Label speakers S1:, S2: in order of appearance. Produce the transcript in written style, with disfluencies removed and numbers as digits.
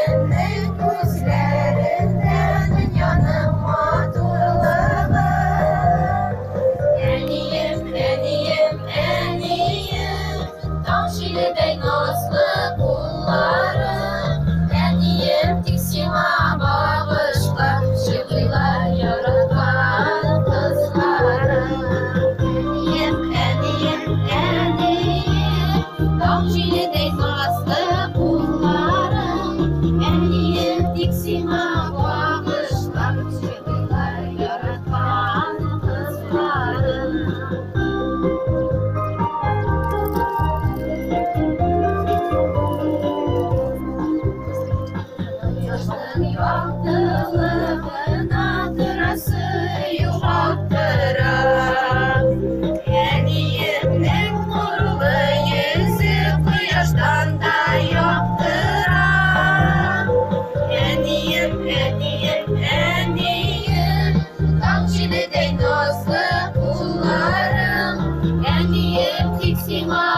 S1: Endiğimin gözlerinden dünyanın madurları. Eniyim, eniyim, eniyim, Tanşili'de nazlı kullarım. Eniyim, tiksima bağışla, şıklılar yaratan kızlarım. Eniyim, eniyim, eniyim, Tanşili'de nazlı kullarım. Eniyim, tiksima bağışla, şıklılar yaratan kızlarım. Yaşlı yaktığımın hatırası yumaktırar. Eniyimden nurlu yüzü kıyaştan da yokturar. Eniyim, eniyim, eniyim, Tanşili'de nazlı kullarım. Eniyim, tiksima